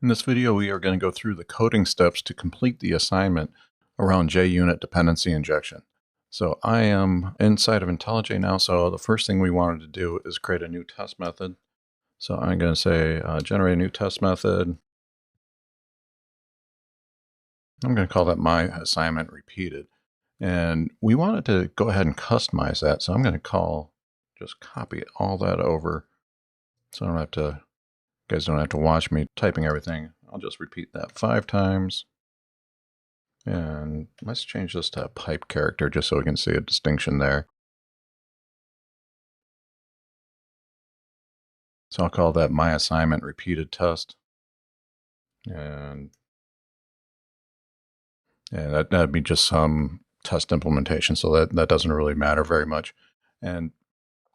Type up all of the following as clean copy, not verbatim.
In this video, we are going to go through the coding steps to complete the assignment around JUnit dependency injection. So I am inside of IntelliJ now, so the first thing we wanted to do is create a new test method. So I'm going to say generate a new test method. I'm going to call that my assignment repeated. And we wanted to go ahead and customize that. So I'm going to just copy all that over. So I don't have to, you guys don't have to watch me typing everything. I'll just repeat that 5 times. And let's change this to a pipe character just so we can see a distinction there. So I'll call that my assignment repeated test. And that'd be just some test implementation. So that doesn't really matter very much. And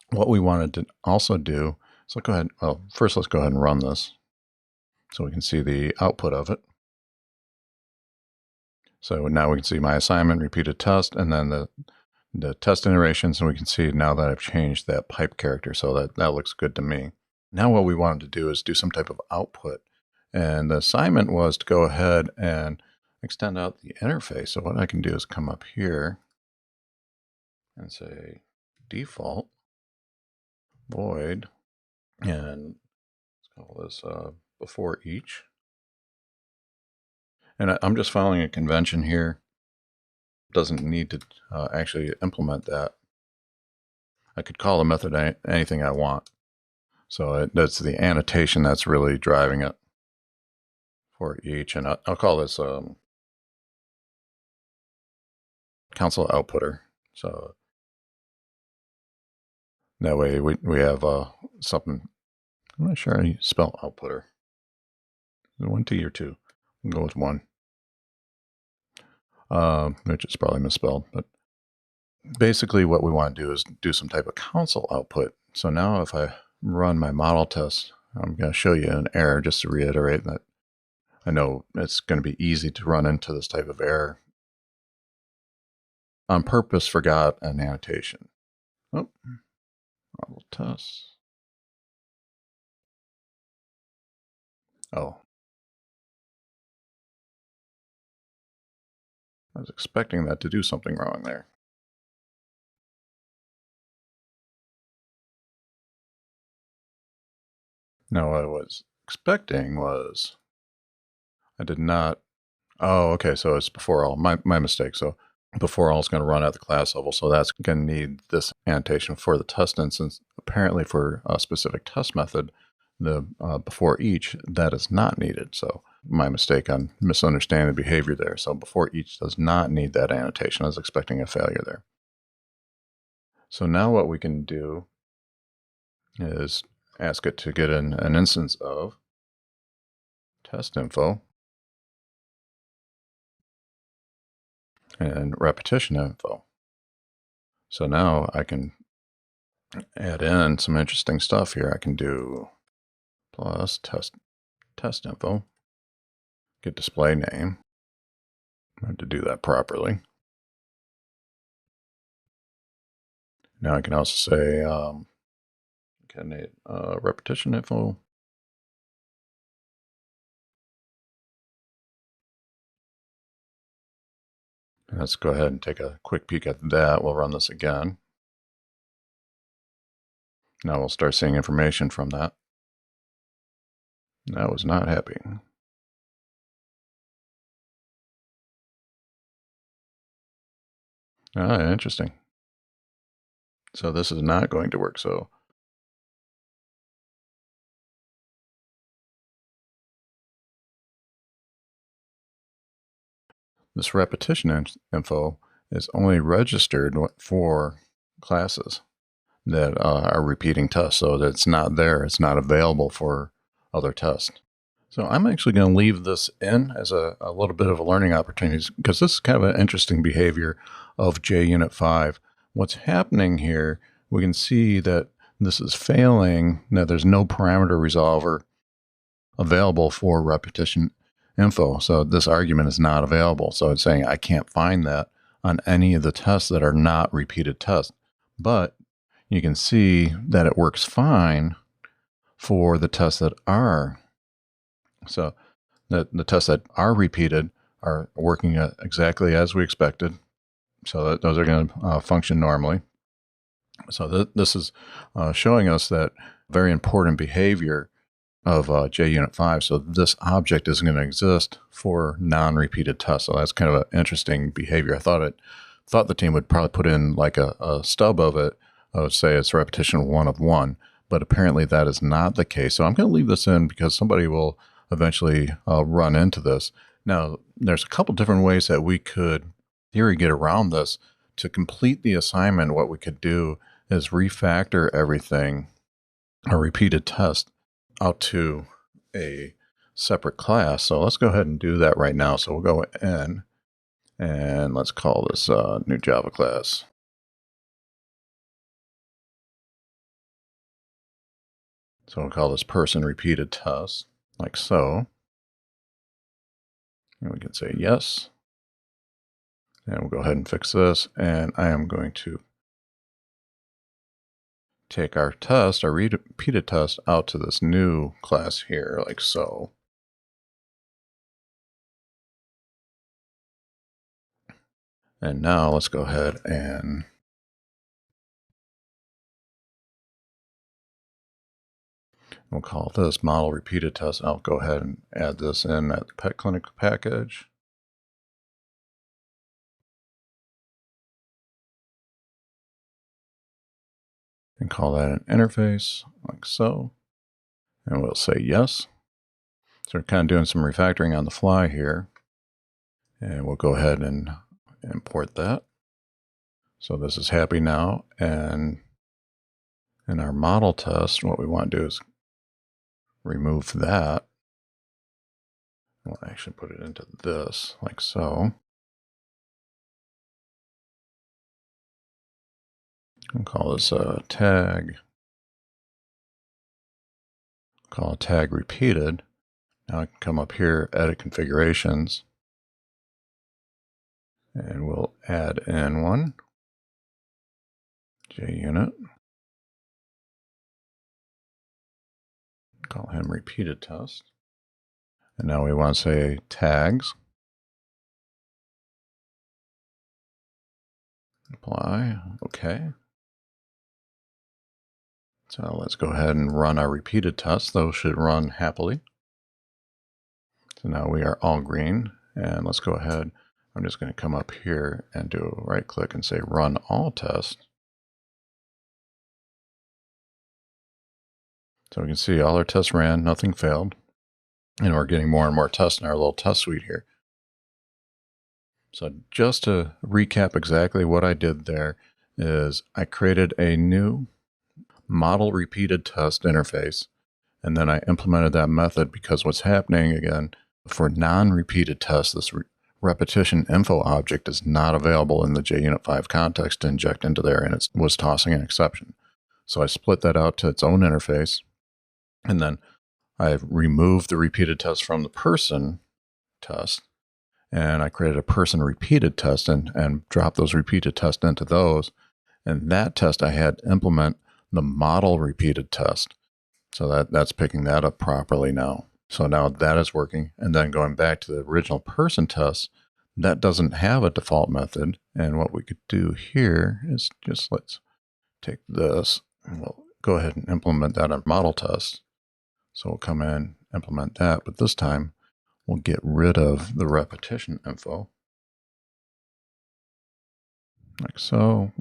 what we wanted to also do, so go ahead, well, first let's go ahead and run this so we can see the output of it. So now we can see my assignment repeated test and then the test iterations, and we can see now that I've changed that pipe character, so that looks good to me. Now what we wanted to do is do some type of output, and the assignment was to go ahead and extend out the interface. So what I can do is come up here and say default void, and let's call this before each. And I'm just following a convention here. Doesn't need to actually implement that. I could call the method anything I want. So that's the annotation that's really driving it for each. And I'll call this console outputter. So that way we have something. I'm not sure how you spell outputter. 1 T or 2? We'll go with 1. Which is probably misspelled. But basically what we want to do is do some type of console output. So now if I run my model test, I'm going to show you an error just to reiterate that I know it's going to be easy to run into this type of error. On purpose forgot an annotation. Oh, model test. Oh. I was expecting that to do something wrong there. No, what I was expecting was I did not. Oh, okay. So it's before all. My mistake. So before all is going to run at the class level. So that's going to need this annotation for the test instance. Apparently for a specific test method, the before each, that is not needed. So my mistake on misunderstanding the behavior there. So before each does not need that annotation. I was expecting a failure there. So now what we can do is ask it to get an instance of test info and repetition info. So now I can add in some interesting stuff here. I can do plus test info, get display name. I have to do that properly. Now I can also say concatenate repetition info. And let's go ahead and take a quick peek at that. We'll run this again. Now we'll start seeing information from that. That was not happy. Ah, interesting. So this is not going to work. So this repetition info is only registered for classes that are repeating tests. So that's not there. It's not available for other tests. So I'm actually going to leave this in as a little bit of a learning opportunity because this is kind of an interesting behavior of JUnit 5. What's happening here, we can see that this is failing, that there's no parameter resolver available for repetition info. So this argument is not available. So it's saying I can't find that on any of the tests that are not repeated tests. But you can see that it works fine for the tests that are. So the tests that are repeated are working exactly as we expected. So that those are going to function normally. So this is showing us that very important behavior of JUnit 5. So this object isn't going to exist for non-repeated tests. So that's kind of an interesting behavior. I thought the team would probably put in like a stub of it. I would say it's repetition 1 of 1, but apparently that is not the case. So I'm going to leave this in because somebody will eventually run into this. Now, there's a couple different ways that we could, in theory, get around this. To complete the assignment, what we could do is refactor everything, a repeated test, out to a separate class. So let's go ahead and do that right now. So we'll go in and let's call this new Java class. So we'll call this person repeated test, like so. And we can say yes. And we'll go ahead and fix this. And I am going to take our test, our repeated test, out to this new class here, like so. And now let's go ahead and we'll call this model repeated test. I'll go ahead and add this in at the pet clinic package. And call that an interface, like so. And we'll say yes. So we're kind of doing some refactoring on the fly here. And we'll go ahead and import that. So this is happy now. And in our model test, what we want to do is remove that. We'll actually put it into this, like so. We'll call this a tag. Call a tag repeated. Now I can come up here, edit configurations, and we'll add in one, JUnit. Call him repeated test. And now we want to say tags. Apply, okay. So let's go ahead and run our repeated tests. Those should run happily. So now we are all green. And let's go ahead. I'm just going to come up here and do a right click and say run all tests. So we can see all our tests ran, nothing failed. And we're getting more and more tests in our little test suite here. So just to recap exactly what I did there is I created a new model repeated test interface, and then I implemented that method because what's happening again for non-repeated tests, this repetition info object is not available in the JUnit 5 context to inject into there, and it was tossing an exception. So I split that out to its own interface, and then I removed the repeated test from the person test, and I created a person repeated test and dropped those repeated tests into those. And that test I had implement the model repeated test. So that's picking that up properly now. So now that is working. And then going back to the original person test, that doesn't have a default method. And what we could do here is just let's take this and we'll go ahead and implement that on model test. So we'll come in, implement that, but this time we'll get rid of the repetition info. Like so,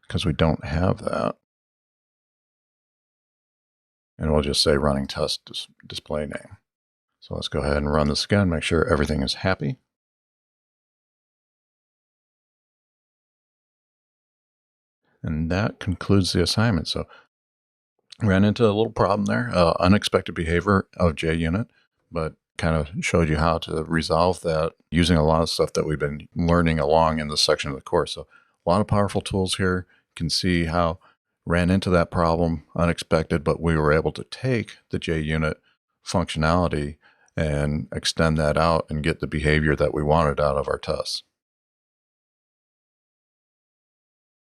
because we don't have that. And we'll just say running test display name. So let's go ahead and run this again, make sure everything is happy. And that concludes the assignment. So ran into a little problem there, unexpected behavior of JUnit, but kind of showed you how to resolve that using a lot of stuff that we've been learning along in this section of the course. So a lot of powerful tools here. You can see how ran into that problem unexpected, but we were able to take the JUnit functionality and extend that out and get the behavior that we wanted out of our tests.